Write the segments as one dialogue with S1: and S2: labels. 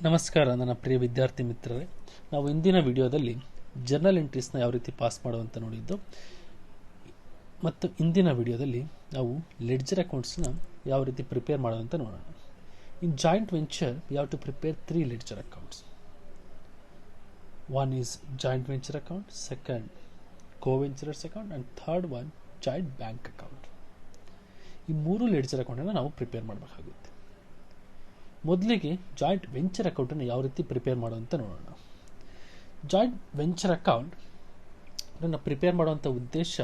S1: ನಮಸ್ಕಾರ ನನ್ನ ಪ್ರಿಯ ವಿದ್ಯಾರ್ಥಿ ಮಿತ್ರರೇ, ನಾವು ಇಂದಿನ ವಿಡಿಯೋದಲ್ಲಿ ಜರ್ನಲ್ ಎಂಟ್ರೀಸ್ನ ಯಾವ ರೀತಿ ಪಾಸ್ ಮಾಡುವಂತ ನೋಡಿದ್ದು ಮತ್ತು ಇಂದಿನ ವಿಡಿಯೋದಲ್ಲಿ ನಾವು ಲೆಡ್ಜರ್ ಅಕೌಂಟ್ಸ್ನ ಯಾವ ರೀತಿ ಪ್ರಿಪೇರ್ ಮಾಡೋದಂತ ನೋಡೋಣ. In joint venture we have to prepare 3 ledger accounts. One is joint venture account, second co-venturers account and third one joint bank account. ಈ ಮೂರು ಲೆಡ್ಜರ್ ಅಕೌಂಟನ್ನು ನಾವು ಪ್ರಿಪೇರ್ ಮಾಡಬೇಕಾಗುತ್ತೆ. ಮೊದಲಿಗೆ ಜಾಯಿಂಟ್ ವೆಂಚರ್ ಅಕೌಂಟನ್ನು ಯಾವ ರೀತಿ ಪ್ರಿಪೇರ್ ಮಾಡೋದಂತ ನೋಡೋಣ. ಜಾಯಿಂಟ್ ವೆಂಚರ್ ಅಕೌಂಟ್ ಪ್ರಿಪೇರ್ ಮಾಡುವಂಥ ಉದ್ದೇಶ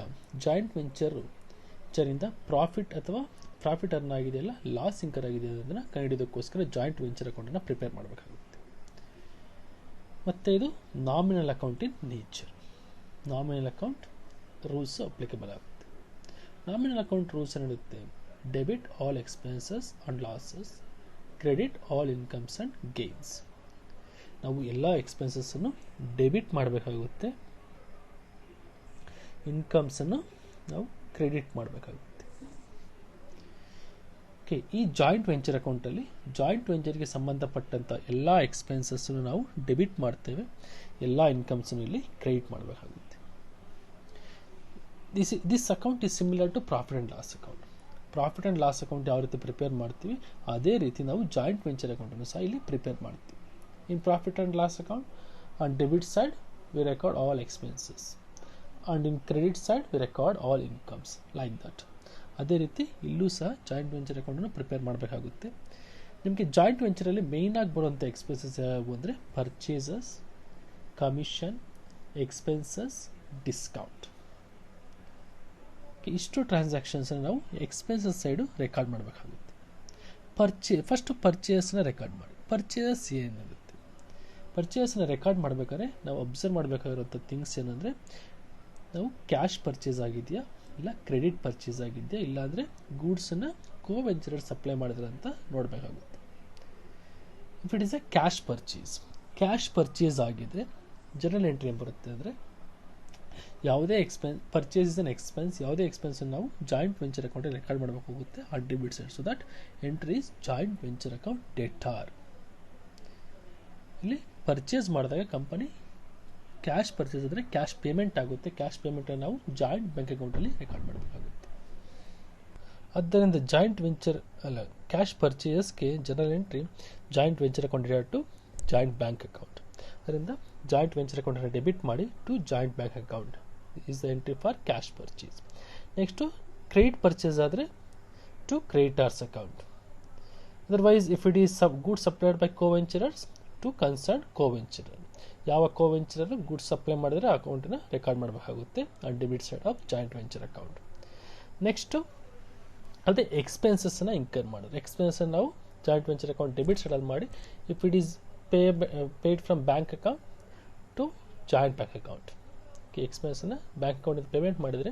S1: ಜಾಯಿಂಟ್ ವೆಂಚರಿಂದ ಪ್ರಾಫಿಟ್ ಅರ್ನ್ ಆಗಿದೆಯಲ್ಲ, ಲಾಸ್ ಇನ್ಕರ್ ಆಗಿದೆ ಅದನ್ನು ಕಂಡುಹಿಡಿಯೋದಕ್ಕೋಸ್ಕರ ಜಾಯಿಂಟ್ ವೆಂಚರ್ ಅಕೌಂಟನ್ನು ಪ್ರಿಪೇರ್ ಮಾಡಬೇಕಾಗುತ್ತೆ. ಮತ್ತು ಇದು nominal account in nature. Nominal account rules applicable ಆಗುತ್ತೆ. ನಾಮಿನಲ್ ಅಕೌಂಟ್ ರೂಲ್ಸ್ ಏನಿರುತ್ತೆ, debit all expenses and losses, credit all incomes and gains. ನಾವು ಎಲ್ಲ ಎಕ್ಸ್ಪೆನ್ಸಸ್ಸನ್ನು ಡೆಬಿಟ್ ಮಾಡಬೇಕಾಗುತ್ತೆ, ಇನ್ಕಮ್ಸನ್ನು ನಾವು ಕ್ರೆಡಿಟ್ ಮಾಡಬೇಕಾಗುತ್ತೆ. ಓಕೆ, ಈ ಜಾಯಿಂಟ್ ವೆಂಚರ್ ಅಕೌಂಟಲ್ಲಿ ಜಾಯಿಂಟ್ ವೆಂಚರ್ಗೆ ಸಂಬಂಧಪಟ್ಟಂಥ ಎಲ್ಲ ಎಕ್ಸ್ಪೆನ್ಸಸ್ಸನ್ನು ನಾವು ಡೆಬಿಟ್ ಮಾಡ್ತೇವೆ, ಎಲ್ಲ ಇನ್ಕಮ್ಸನ್ನು ಇಲ್ಲಿ ಕ್ರೆಡಿಟ್ ಮಾಡಬೇಕಾಗುತ್ತೆ. This account is similar to profit and loss account. Profit and loss account ಯಾವ ರೀತಿ ಪ್ರಿಪೇರ್ ಮಾಡ್ತೀವಿ ಅದೇ ರೀತಿ ನಾವು ಜಾಯಿಂಟ್ ವೆಂಚರ್ ಅಕೌಂಟನ್ನು ಸಹ ಇಲ್ಲಿ ಪ್ರಿಪೇರ್ ಮಾಡ್ತೀವಿ. In profit and loss account on debit side we record all expenses and in credit side we record all incomes, like that. ಅದೇ ರೀತಿ ಇಲ್ಲೂ ಸಹ ಜಾಯಿಂಟ್ ವೆಂಚರ್ ಅಕೌಂಟನ್ನು ಪ್ರಿಪೇರ್ ಮಾಡಬೇಕಾಗುತ್ತೆ. ನಿಮಗೆ ಜಾಯಿಂಟ್ ವೆಂಚರಲ್ಲಿ ಮೇಯ್ನಾಗಿ ಬರುವಂಥ ಎಕ್ಸ್ಪೆನ್ಸಸ್ ಯಾವುವು ಅಂದರೆ ಪರ್ಚೇಸಸ್, ಕಮಿಷನ್, ಎಕ್ಸ್ಪೆನ್ಸಸ್, ಡಿಸ್ಕೌಂಟ್. ಇಷ್ಟು ಟ್ರಾನ್ಸಾಕ್ಷನ್ಸನ್ನು ನಾವು ಎಕ್ಸ್ಪೆನ್ಸಸ್ ಸೈಡು ರೆಕಾರ್ಡ್ ಮಾಡಬೇಕಾಗುತ್ತೆ. ಫಸ್ಟು ಪರ್ಚೇಸ್ನ ರೆಕಾರ್ಡ್ ಮಾಡಿ. ಪರ್ಚೇಸ್ ಏನಿರುತ್ತೆ, ಪರ್ಚೇಸ್ನ ರೆಕಾರ್ಡ್ ಮಾಡಬೇಕಾದ್ರೆ ನಾವು ಅಬ್ಸರ್ವ್ ಮಾಡಬೇಕಾಗಿರುವಂಥ ಥಿಂಗ್ಸ್ ಏನಂದರೆ, ನಾವು ಕ್ಯಾಶ್ ಪರ್ಚೇಸ್ ಆಗಿದೆಯಾ, ಇಲ್ಲ ಕ್ರೆಡಿಟ್ ಪರ್ಚೇಸ್ ಆಗಿದೆಯಾ, ಇಲ್ಲಾಂದರೆ ಗೂಡ್ಸನ್ನು ಕೋ-ವೆಂಚರರ್ ಸಪ್ಲೈ ಮಾಡಿದ್ರೆ ಅಂತ ನೋಡಬೇಕಾಗುತ್ತೆ. If it is a cash purchase ಆಗಿದ್ರೆ ಜರ್ನಲ್ ಎಂಟ್ರಿ ಏನು ಬರುತ್ತೆ ಅಂದರೆ, ಯಾವುದೇ ಪರ್ಚೇಸ್ ಇಸ್ ಅನ್ ಎಕ್ಸ್ಪೆನ್ಸ್, ಯಾವುದೇ ಎಕ್ಸ್ಪೆನ್ಸನ್ನು ನಾವು ಜಾಯಿಂಟ್ ವೆಂಚರ್ ಅಕೌಂಟಲ್ಲಿ ರೆಕಾರ್ಡ್ ಮಾಡಬೇಕಾಗುತ್ತೆ ಆ debit side. So that entry is joint venture account debtor. ಇಲ್ಲಿ ಪರ್ಚೇಸ್ ಮಾಡಿದಾಗ ಕಂಪನಿ ಕ್ಯಾಶ್ ಪರ್ಚೇಸ್ ಆದರೆ ಕ್ಯಾಶ್ ಪೇಮೆಂಟ್ ಆಗುತ್ತೆ, ಕ್ಯಾಶ್ ಪೇಮೆಂಟನ್ನು ನಾವು ಜಾಯಿಂಟ್ ಬ್ಯಾಂಕ್ ಅಕೌಂಟಲ್ಲಿ ರೆಕಾರ್ಡ್ ಮಾಡಬೇಕಾಗುತ್ತೆ. ಆದ್ದರಿಂದ ಕ್ಯಾಶ್ ಪರ್ಚೇಸ್ಗೆ general entry joint venture account to joint bank account. ಅದರಿಂದ ಜಾಯಿಂಟ್ ವೆಂಚರ್ ಅಕೌಂಟನ್ನು ಡೆಬಿಟ್ ಮಾಡಿ to joint bank account is the entry for cash purchase. Next credit purchase ಆದರೆ to creditors account. Otherwise if it is goods supplied by co-venturers to concern co-venturer. ಯಾವ co-venturer goods supply ಮಾಡಿದರೆ ಆ ಅಕೌಂಟನ್ನು record ಮಾಡಬೇಕಾಗುತ್ತೆ ಆ debit side of joint venture account. Next ಅದೇ ಎಕ್ಸ್ಪೆನ್ಸಸ್ಸನ್ನು incur ಮಾಡೋದು. ಎಕ್ಸ್ಪೆನ್ಸನ್ನು ನಾವು ಜಾಯಿಂಟ್ ವೆಂಚರ್ ಅಕೌಂಟ್ ಡೆಬಿಟ್ ಸೈಡಲ್ಲಿ ಮಾಡಿ, if it is paid from bank account to joint bank account. ಎಕ್ಸ್ಪೆನ್ಸನ್ನು ಬ್ಯಾಂಕ್ ಅಕೌಂಟಿಂದ ಪೇಮೆಂಟ್ ಮಾಡಿದರೆ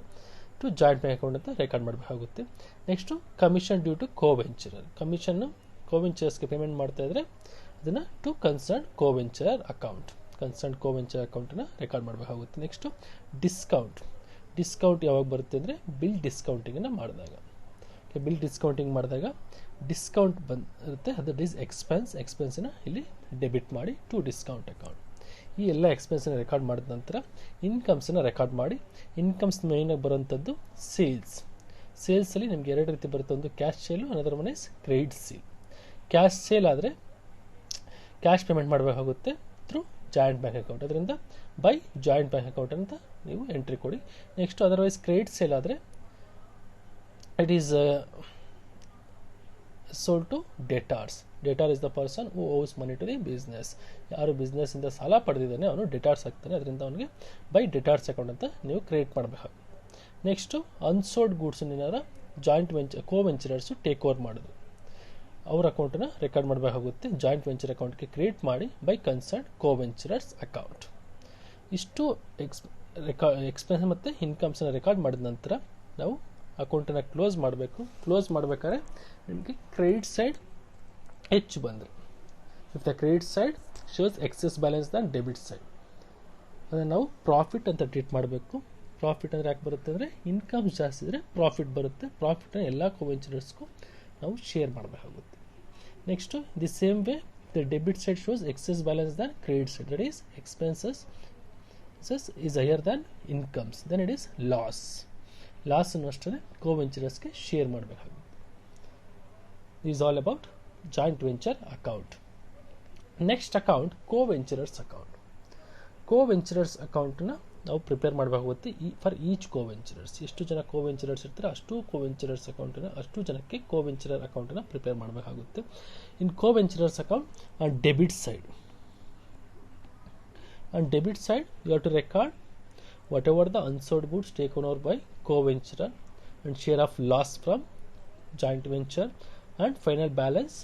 S1: ಟು ಜಾಯಿಂಟ್ ಬ್ಯಾಂಕ್ ಅಕೌಂಟ್ ಅಂತ ರೆಕಾರ್ಡ್ ಮಾಡಬೇಕಾಗುತ್ತೆ. Next commission due to co-venturer. ಕಮಿಷನ್ನು ಕೋ-ವೆಂಚರರ್ಸ್ಗೆ ಪೇಮೆಂಟ್ ಮಾಡ್ತಾ ಇದ್ದರೆ ಅದನ್ನು ಟು ಕನ್ಸರ್ನ್ ಕೋ-ವೆಂಚರರ್ ಅಕೌಂಟನ್ನು ರೆಕಾರ್ಡ್ ಮಾಡಬೇಕಾಗುತ್ತೆ. ನೆಕ್ಸ್ಟು ಡಿಸ್ಕೌಂಟ್ ಯಾವಾಗ ಬರುತ್ತೆ ಅಂದರೆ ಬಿಲ್ ಡಿಸ್ಕೌಂಟಿಂಗನ್ನು ಮಾಡಿದಾಗ. ಡಿಸ್ಕೌಂಟ್ ಬಂದಿರುತ್ತೆ, ಅದು ಎಕ್ಸ್ಪೆನ್ಸನ್ನು ಇಲ್ಲಿ ಡೆಬಿಟ್ ಮಾಡಿ ಟು ಡಿಸ್ಕೌಂಟ್ ಅಕೌಂಟ್. ಈ ಎಲ್ಲ ಎಕ್ಸ್ಪೆನ್ಸನ್ನು ರೆಕಾರ್ಡ್ ಮಾಡಿದ ನಂತರ ಇನ್ಕಮ್ಸನ್ನು ರೆಕಾರ್ಡ್ ಮಾಡಿ. ಇನ್ಕಮ್ಸ್ ಮೇಯ್ನಾಗಿ ಬರುವಂಥದ್ದು ಸೇಲ್ಸಲ್ಲಿ ನಿಮಗೆ ಎರಡು ರೀತಿ ಬರುತ್ತೆ, ಒಂದು cash sale, another one is credit sale. Cash sale ಆದರೆ ಕ್ಯಾಶ್ ಪೇಮೆಂಟ್ ಮಾಡಬೇಕಾಗುತ್ತೆ ಥ್ರೂ ಜಾಯಿಂಟ್ ಬ್ಯಾಂಕ್ ಅಕೌಂಟ್. ಅದರಿಂದ ಬೈ ಜಾಯಿಂಟ್ ಬ್ಯಾಂಕ್ ಅಕೌಂಟ್ ಅಂತ ನೀವು ಎಂಟ್ರಿ ಕೊಡಿ. ನೆಕ್ಸ್ಟು ಅದರ್ವೈಸ್ ಕ್ರೆಡಿಟ್ ಸೇಲ್ ಆದರೆ it is sold to debtors. Debtor is the person who owes money to the business. ಯಾರು business ಇಂದ ಸಾಲ ಪಡೆದಿದ್ದಾನೆ ಅವನು ಡೆಟಾರ್ಸ್ ಆಗ್ತಾನೆ, ಅದರಿಂದ ಅವನಿಗೆ ಬೈ ಡೆಟಾರ್ಸ್ ಅಕೌಂಟ್ ಅಂತ ನೀವು ಕ್ರಿಯೇಟ್ ಮಾಡಬೇಕಾಗುತ್ತೆ. ನೆಕ್ಸ್ಟು ಅನ್ಸೋಲ್ಡ್ ಗೂಡ್ಸನ್ನು ಏನಾರ ಕೋ-ವೆಂಚರರ್ಸು ಟೇಕ್ ಓವರ್ ಮಾಡೋದು, ಅವ್ರ ಅಕೌಂಟನ್ನು ರೆಕಾರ್ಡ್ ಮಾಡಬೇಕಾಗುತ್ತೆ. ಜಾಯಿಂಟ್ ವೆಂಚರ್ ಅಕೌಂಟ್ಗೆ ಕ್ರಿಯೇಟ್ ಮಾಡಿ ಬೈ ಕನ್ಸರ್ನ್ ಕೋ-ವೆಂಚರರ್ಸ್ ಅಕೌಂಟ್. ಇಷ್ಟು ಎಕ್ಸ್ಪೆನ್ಸ್ ಮತ್ತು ಇನ್ಕಮ್ಸನ್ನು ರೆಕಾರ್ಡ್ ಮಾಡಿದ ನಂತರ ನಾವು ಅಕೌಂಟನ್ನು ಕ್ಲೋಸ್ ಮಾಡಬೇಕು. ಕ್ಲೋಸ್ ಮಾಡಬೇಕಾದ್ರೆ ನಿಮಗೆ ಕ್ರೆಡಿಟ್ ಸೈಡ್ ಹೆಚ್ಚು ಬಂದರೆ, if the credit side shows excess balance the debit side, ಅದನ್ನು ನಾವು ಪ್ರಾಫಿಟ್ ಅಂತ ಟ್ರೀಟ್ ಮಾಡಬೇಕು. ಪ್ರಾಫಿಟ್ ಅಂದರೆ ಯಾಕೆ ಬರುತ್ತೆ ಅಂದರೆ ಇನ್ಕಮ್ಸ್ ಜಾಸ್ತಿ ಇದ್ದರೆ ಪ್ರಾಫಿಟ್ ಬರುತ್ತೆ. ಪ್ರಾಫಿಟನ್ನು ಎಲ್ಲ ಕೋ-ವೆಂಚರರ್ಸ್ಗೂ ನಾವು ಶೇರ್ ಮಾಡಬೇಕಾಗುತ್ತೆ. Next the same way the debit side shows excess balance than credit side, that is expenses is higher than incomes, then it is loss. Loss ಅನ್ನು ಅಷ್ಟೇ ಕೋವೆಂಚರರ್ಸ್ಗೆ ಶೇರ್ ಮಾಡಬೇಕಾಗುತ್ತೆ. Is all about joint venture account. Next account co-venturers account. Co-venturers ಅಕೌಂಟನ್ನ ನಾವು prepare ಮಾಡಬೇಕಾಗುತ್ತೆ for each ಕೋವೆಂಚರರ್ಸ್. ಎಷ್ಟು ಜನ ಕೋವೆಂಚರರ್ಸ್ ಇರ್ತಾರೆ ಅಷ್ಟು ಕೋವೆಂಚರರ್ಸ್ ಅಕೌಂಟನ್ನು ಅಷ್ಟು ಜನಕ್ಕೆ ಕೋವೆಂಚರರ್ ಅಕೌಂಟನ್ನು ಪ್ರಿಪೇರ್ ಮಾಡಬೇಕಾಗುತ್ತೆ. In co-venturers account on debit side, on debit side you have to record whatever the unsold goods taken over by co-venturer and share of loss from joint venture and final balance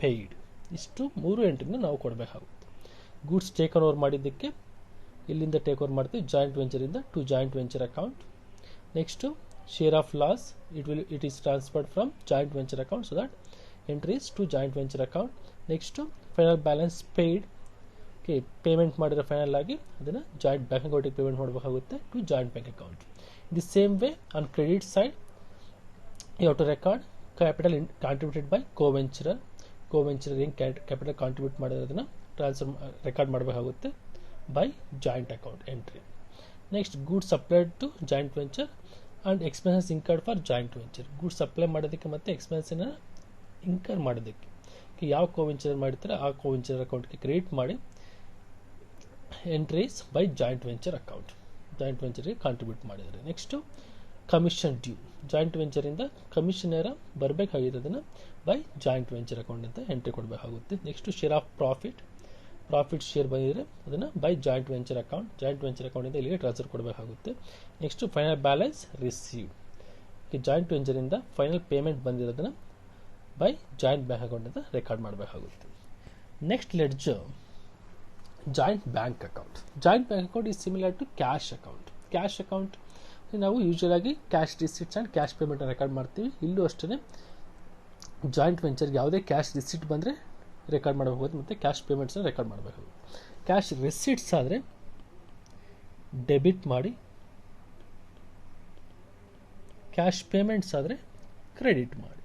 S1: paid. ಇಷ್ಟು ಮೂರು ಎಂಟ್ರಿನ ನಾವು ಕೊಡಬೇಕಾಗುತ್ತೆ. Goods taken over ಮಾಡಿದ್ದಕ್ಕೆ ಇಲ್ಲಿಂದ take over ಮಾಡ್ತೀವಿ joint ವೆಂಚರಿಂದ to joint venture account. Next share of loss it is transferred from joint venture account, so that entries to joint venture account. Next final balance paid, payment ಮಾಡಿರೋ final ಆಗಿ ಅದನ್ನು joint bank ಅಕೌಂಟಿಗೆ payment ಮಾಡಬೇಕಾಗುತ್ತೆ to joint bank account. The same way on credit side you have to record capital contributed by co-venturer. Co-venturer ಏನು capital contribute ಮಾಡಿರೋದನ್ನು record ಮಾಡಬೇಕಾಗುತ್ತೆ by joint account entry. Next goods supplied to joint venture and expenses incurred for joint venture. Goods supply ಮಾಡೋದಕ್ಕೆ ಮತ್ತು ಎಕ್ಸ್ಪೆನ್ಸನ್ನು incur ಮಾಡೋದಕ್ಕೆ ಯಾವ ಕೋವೆಂಚರರ್ ಮಾಡಿರ್ತಾರೆ ಆ ಕೋವೆಂಚರರ್ ಅಕೌಂಟ್ಗೆ ಕ್ರೆಡಿಟ್ ಮಾಡಿ entries by joint venture account, joint ವೆಂಚರ್ಗೆ ಕಾಂಟ್ರಿಬ್ಯೂಟ್ ಮಾಡಿದ್ದಾರೆ. ನೆಕ್ಸ್ಟು ಕಮಿಷನ್ ಡ್ಯೂ, ಜಾಯಿಂಟ್ ವೆಂಚರಿಂದ ಕಮಿಷನ್ ಏರ ಬರಬೇಕಾಗಿರೋದನ್ನು ಬೈ ಜಾಯಿಂಟ್ ವೆಂಚರ್ ಅಕೌಂಟ್ ಅಂತ ಎಂಟ್ರಿ ಕೊಡಬೇಕಾಗುತ್ತೆ. Next share of profit share ಬಂದಿದ್ರೆ ಅದನ್ನು by joint venture account, joint venture ಅಕೌಂಟಿಂದ ಇಲ್ಲಿಗೆ ಟ್ರಾನ್ಸ್ಫರ್ ಕೊಡಬೇಕಾಗುತ್ತೆ. Next final balance receive, joint ವೆಂಚರಿಂದ ಫೈನಲ್ ಪೇಮೆಂಟ್ ಬಂದಿರೋದನ್ನು ಬೈ ಜಾಯಿಂಟ್ ಬ್ಯಾಂಕ್ ಅಕೌಂಟ್ ಅಂತ ರೆಕಾರ್ಡ್ ಮಾಡಬೇಕಾಗುತ್ತೆ. Next ledger joint bank account. Joint bank account is similar to cash account. Cash account ನಾವು usual ಆಗಿ cash receipts and cash ಪೇಮೆಂಟನ್ನು record ಮಾಡ್ತೀವಿ. ಇಲ್ಲೂ ಅಷ್ಟೇ ಜಾಯಿಂಟ್ ವೆಂಚರ್ಗೆ ಯಾವುದೇ ಕ್ಯಾಶ್ ರಿಸಿಟ್ ಬಂದರೆ ರೆಕಾರ್ಡ್ ಮಾಡಬೇಕಾಗುತ್ತೆ ಮತ್ತು ಕ್ಯಾಶ್ ಪೇಮೆಂಟ್ಸನ್ನು ರೆಕಾರ್ಡ್ ಮಾಡಬೇಕಾಗುತ್ತೆ. ಕ್ಯಾಶ್ ರಿಸಿಟ್ಸ್ ಆದರೆ ಡೆಬಿಟ್ ಮಾಡಿ, ಕ್ಯಾಶ್ ಪೇಮೆಂಟ್ಸ್ ಆದರೆ ಕ್ರೆಡಿಟ್ ಮಾಡಿ.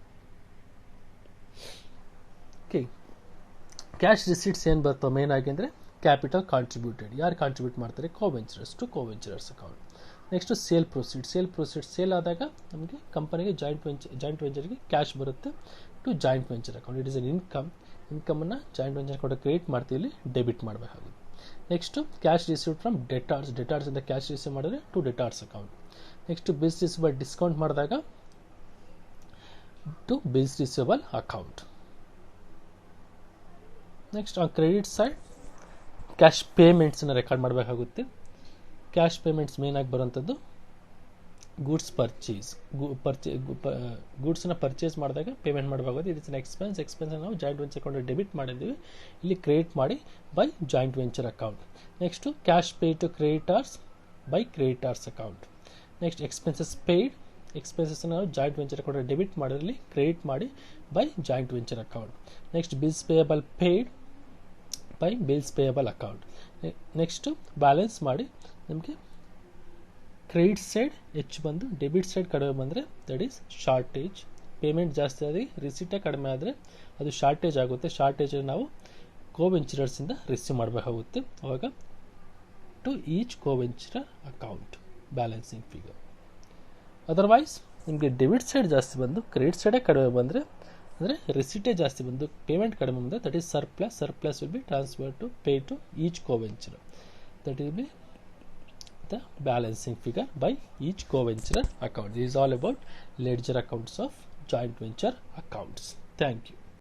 S1: ಓಕೆ, ಕ್ಯಾಶ್ ರಿಸಿಟ್ಸ್ ಏನು ಬರ್ತವೆ ಮೇನ್ ಆಗಿ ಅಂದರೆ ಕ್ಯಾಪಿಟಲ್ ಕಾಂಟ್ರಿಬ್ಯೂಟೆಡ್, ಯಾರು ಕಾಂಟ್ರಿಬ್ಯೂಟ್ ಮಾಡ್ತಾರೆ co-venturers to co-venturers account. Next sale proceed, sale ಆದಾಗ ನಮಗೆ ಕಂಪನಿಗೆ ಜಾಯಿಂಟ್ ವೆಂಚರ್ಗೆ ಕ್ಯಾಶ್ ಬರುತ್ತೆ to joint venture account. It is an ಇನ್ಕಮನ್ನು ಜಾಯಿಂಟ್ ವೆಂಚರ್ ಅಕೌಂಟ್ ಕ್ರಿಯೇಟ್ ಮಾಡ್ತೀವಿ, ಇಲ್ಲಿ ಡೆಬಿಟ್ ಮಾಡಬೇಕಾಗುತ್ತೆ. ನೆಕ್ಸ್ಟು ಕ್ಯಾಶ್ ರಿಸೀವ್ಡ್ ಫ್ರಮ್ ಡೆಟಾರ್ಸಿಂದ ಕ್ಯಾಶ್ ರಿಸೀವ್ ಮಾಡಿದ್ರೆ to debtors account. Next bills receivable discount ಮಾಡಿದಾಗ to bills receivable account. Next on credit side cash ಪೇಮೆಂಟ್ಸನ್ನು record ಮಾಡಬೇಕಾಗುತ್ತೆ. Cash payments ಮೇನಾಗಿ ಬರೋಂಥದ್ದು ಗೂಡ್ಸ್ ಗೂಡ್ಸನ್ನು ಪರ್ಚೇಸ್ ಮಾಡಿದಾಗ ಪೇಮೆಂಟ್ ಮಾಡಬೇಕಾಗುತ್ತೆ. ಇಟ್ ಇಸ್ ಅನ್ ಎಕ್ಸ್ಪೆನ್ಸ್ ನಾವು ಜಾಯಿಂಟ್ ವೆಂಚರ್ ಅಕೌಂಟ್ ಡೆಬಿಟ್ ಮಾಡಿದ್ದೀವಿ, ಇಲ್ಲಿ ಕ್ರೆಡಿಟ್ ಮಾಡಿ by joint venture account. Next cash pay to creditors by creditors account. Next expenses ನಾವು ಜಾಯಿಂಟ್ ವೆಂಚರ್ ಅಕೌಂಟ್ ಡೆಬಿಟ್ ಮಾಡಿರಲಿ ಕ್ರೆಡಿಟ್ ಮಾಡಿ by joint venture account. Next bills payable paid by bills payable account. Next balance ಮಾಡಿ ನಮಗೆ credit side ಹೆಚ್ಚು ಬಂದು debit side ಕಡಿಮೆ ಬಂದರೆ that is shortage. Payment ಜಾಸ್ತಿ ಆಗಿ ರಿಸಿಟೇ ಕಡಿಮೆ ಆದರೆ ಅದು ಶಾರ್ಟೇಜ್ ಆಗುತ್ತೆ. ಶಾರ್ಟೇಜನ್ನು ನಾವು ಕೋವೆಂಚರರ್ಸಿಂದ ರಿಸೀವ್ ಮಾಡಬೇಕಾಗುತ್ತೆ. ಆವಾಗ to each co-venturer account balancing figure. Otherwise ನಿಮಗೆ ಡೆಬಿಟ್ ಸೈಡ್ ಜಾಸ್ತಿ ಬಂದು ಕ್ರೆಡಿಟ್ ಸೈಡೇ ಕಡಿಮೆ ಬಂದರೆ ಅಂದರೆ ರಿಸಿಟೇ ಜಾಸ್ತಿ ಬಂದು ಪೇಮೆಂಟ್ ಕಡಿಮೆ ಬಂದರೆ that is surplus will be transfer to pay to each co-venturer. That will be the balancing figure by each co-venturer account. This is all about ledger accounts of joint venture accounts. Thank you.